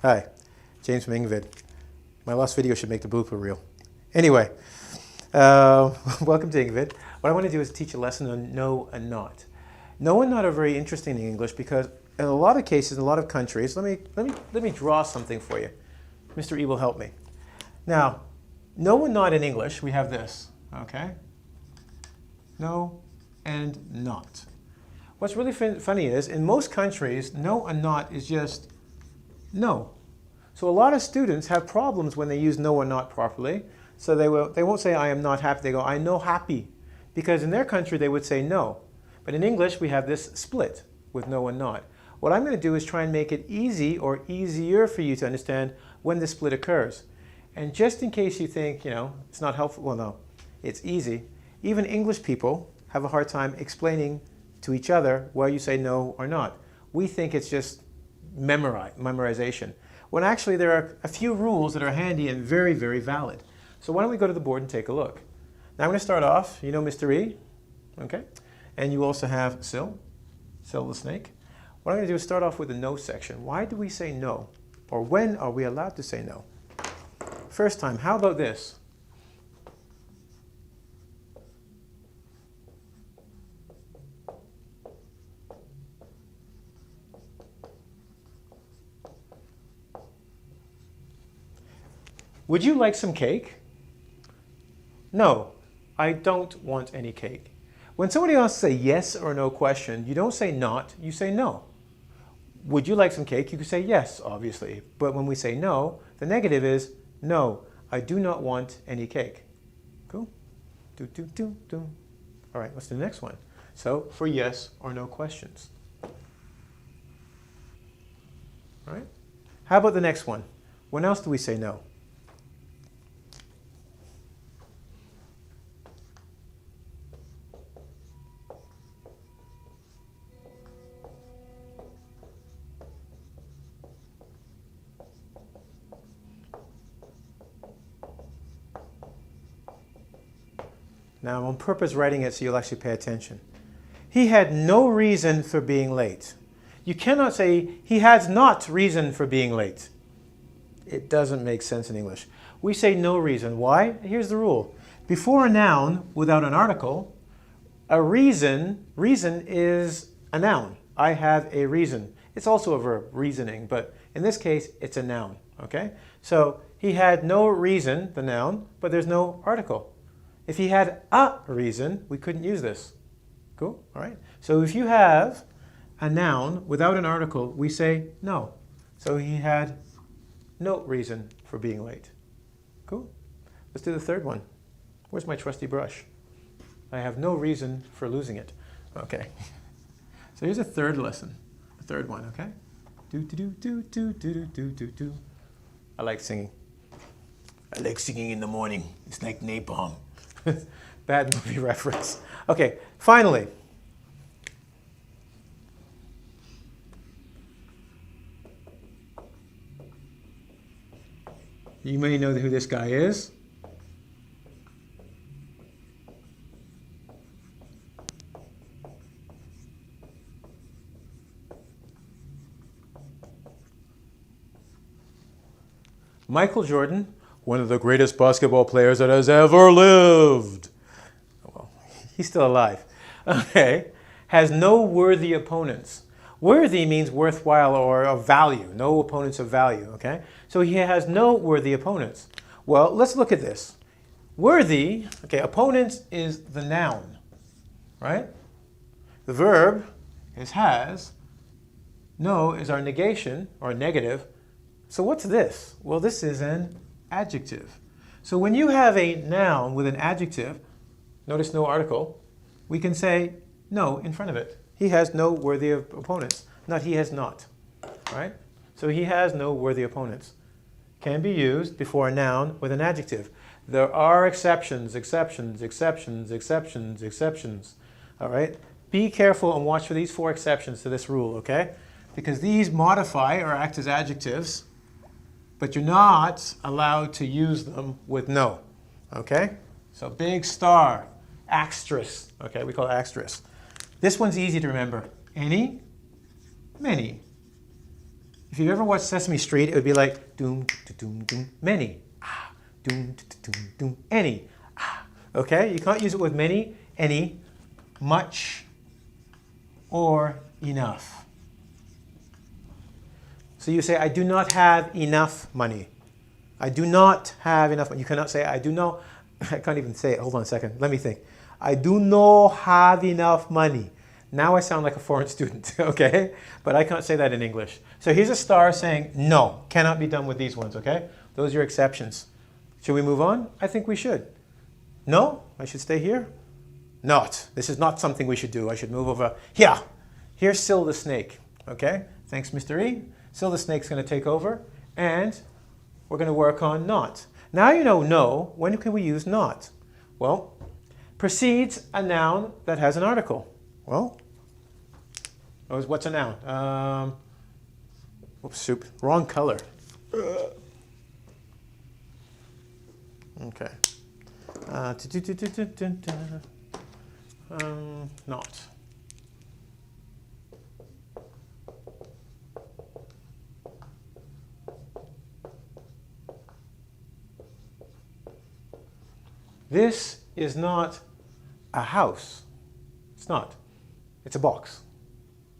Hi, James from engVid. My last video should make the blooper reel. Anyway, welcome to engVid. What I want to do is teach a lesson on no and not. No and not are very interesting in English because in a lot of cases, in a lot of countries, let me draw something for you. Mr. E will help me. Now, no and not in English, we have this, okay? No and not. What's really funny is, in most countries, no and not is just no. So a lot of students have problems when they use no and not properly. So they won't say I am not happy, they go I no happy. Because in their country they would say no. But in English we have this split with no and not. What I'm going to do is try and make it easy or easier for you to understand when the split occurs. And just in case you think, it's not helpful, well no, it's easy. Even English people have a hard time explaining to each other why you say no or not. We think it's just memorization. When actually there are a few rules that are handy and very, very valid. So why don't we go to the board and take a look. Now I'm going to start off, you know Mr. E, okay? And you also have Syl the snake. What I'm going to do is start off with the no section. Why do we say no? Or when are we allowed to say no? First time, how about this? Would you like some cake? No, I don't want any cake. When somebody asks a yes or no question, you don't say not, you say no. Would you like some cake? You could say yes, obviously. But when we say no, the negative is no, I do not want any cake. Cool? All right, what's the next one? So for yes or no questions. All right? How about the next one? When else do we say no? Now, I'm on purpose writing it so you'll actually pay attention. He had no reason for being late. You cannot say, he has not reason for being late. It doesn't make sense in English. We say no reason. Why? Here's the rule. Before a noun without an article, a reason is a noun. I have a reason. It's also a verb, reasoning, but in this case, it's a noun, okay? So he had no reason, the noun, but there's no article. If he had a reason, we couldn't use this. Cool? All right. So if you have a noun without an article, we say no. So he had no reason for being late. Cool? Let's do the third one. Where's my trusty brush? I have no reason for losing it. Okay. So here's a third lesson. A third one, okay? Do. I like singing. I like singing in the morning. It's like napalm. Bad movie reference. Okay, finally. You may know who this guy is. Michael Jordan, one of the greatest basketball players that has ever lived. Well, he's still alive. Okay. Has no worthy opponents. Worthy means worthwhile or of value. No opponents of value. Okay. So he has no worthy opponents. Well, let's look at this. Worthy, okay, opponents is the noun, right? The verb is has. No is our negation or negative. So what's this? Well, this is an adjective. So when you have a noun with an adjective, notice no article, we can say no in front of it. He has no worthy of opponents. Not he has not, right? So he has no worthy opponents. Can be used before a noun with an adjective. There are exceptions. All right? Be careful and watch for these 4 exceptions to this rule, okay? Because these modify or act as adjectives, but you're not allowed to use them with no, okay? So big star, asterisk, okay, we call it asterisk. This one's easy to remember. Any, many, If you've ever watched Sesame Street, it would be like doom, doom, doom, many, doom, doom, doom, any. Okay, you can't use it with many, any, much, or enough. So you say, I do not have enough money. I do not have enough money. You cannot say, I do not, I can't even say it. Hold on a second. Let me think. I do not have enough money. Now I sound like a foreign student, okay? But I can't say that in English. So here's a star saying, no, cannot be done with these ones, okay? Those are your exceptions. Should we move on? I think we should. No, I should stay here. Not. This is not something we should do. I should move over here. Here's Syl the snake, okay? Thanks, Mr. E. Syl the snake's going to take over, and we're going to work on not. Now you know no. When can we use not? Well, precedes a noun that has an article. Well, what's a noun? Oops, soup. Wrong color. Okay. Not. This is not a house. It's not. It's a box.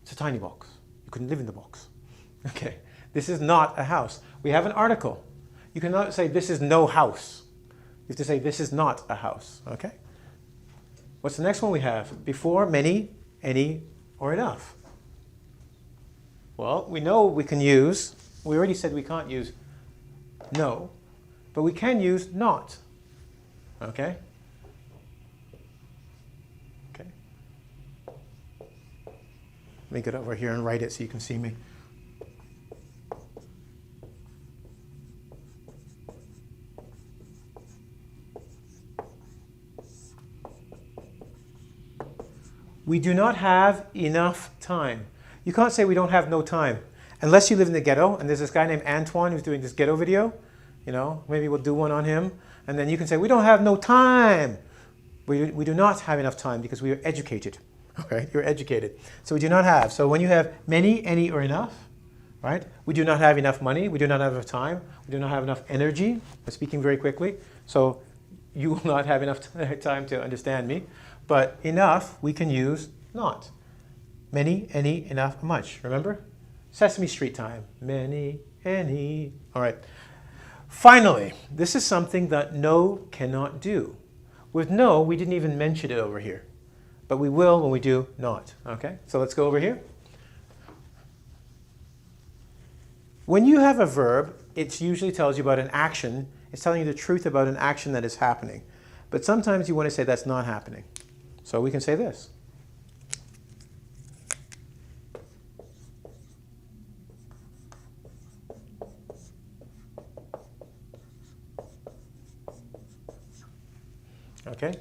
It's a tiny box. You couldn't live in the box. Okay. This is not a house. We have an article. You cannot say this is no house. You have to say this is not a house. Okay? What's the next one we have? Before many, any, or enough. Well, we know we can use, we already said we can't use no, but we can use not. Okay? Okay. Let me get over here and write it so you can see me. We do not have enough time. You can't say we don't have no time. Unless you live in the ghetto, and there's this guy named Antoine who's doing this ghetto video, you know, maybe we'll do one on him, and then you can say, we don't have no time. We do not have enough time because we are educated, right? You're educated. So we do not have. So when you have many, any, or enough, right? We do not have enough money. We do not have enough time. We do not have enough energy. I'm speaking very quickly. So you will not have enough time to understand me. But enough, we can use not. Many, any, enough, much. Remember? Sesame Street time. Many, any. All right. Finally, this is something that no cannot do. With no, we didn't even mention it over here. But we will when we do not. Okay? So let's go over here. When you have a verb, it usually tells you about an action. It's telling you the truth about an action that is happening. But sometimes you want to say that's not happening. So we can say this. Okay?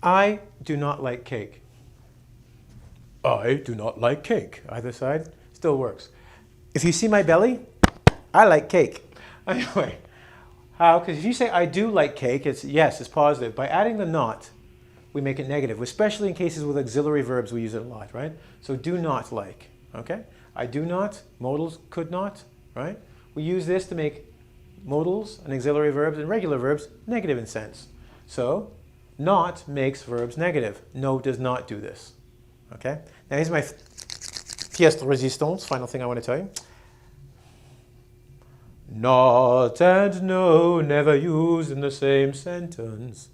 I do not like cake. I do not like cake. Either side still works. If you see my belly, I like cake. Anyway, how? Because if you say I do like cake, it's yes, it's positive. By adding the not, we make it negative, especially in cases with auxiliary verbs. We use it a lot, right? So do not like, okay? I do not, modals could not, right? We use this to make modals and auxiliary verbs and regular verbs negative in sense. So not makes verbs negative. No does not do this, okay? Now here's my pièce de résistance, final thing I want to tell you. Not and no never used in the same sentence.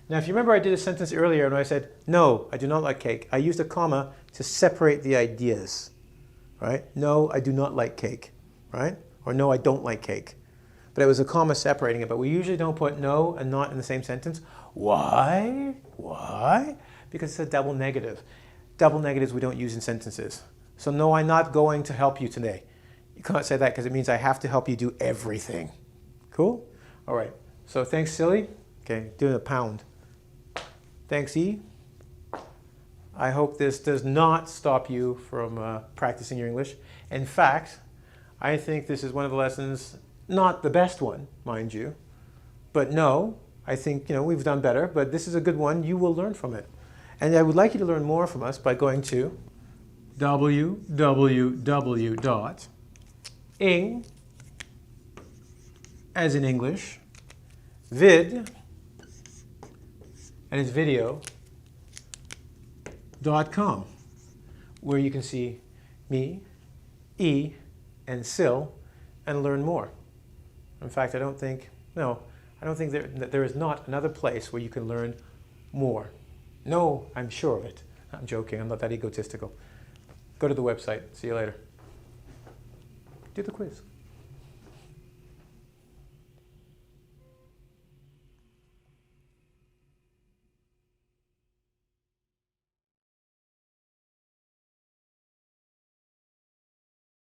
Now, if you remember, I did a sentence earlier and I said, no, I do not like cake. I used a comma to separate the ideas, right? No, I do not like cake, right? Or no, I don't like cake. But it was a comma separating it. But we usually don't put no and not in the same sentence. Why? Why? Because it's a double negative. Double negatives we don't use in sentences. So no, I'm not going to help you today. You can't say that because it means I have to help you do everything. Cool? All right. So thanks, Silly. Okay, doing a pound. Thanks, E. I hope this does not stop you from practicing your English. In fact, I think this is one of the lessons, not the best one, mind you, but no, I think we've done better, but this is a good one. You will learn from it. And I would like you to learn more from us by going to www.english ing, as in English, vid, and it's video.com, where you can see me, E, and Sil, and learn more. In fact, I don't think that there is not another place where you can learn more. No, I'm sure of it. I'm joking, I'm not that egotistical. Go to the website. See you later. Do the quiz.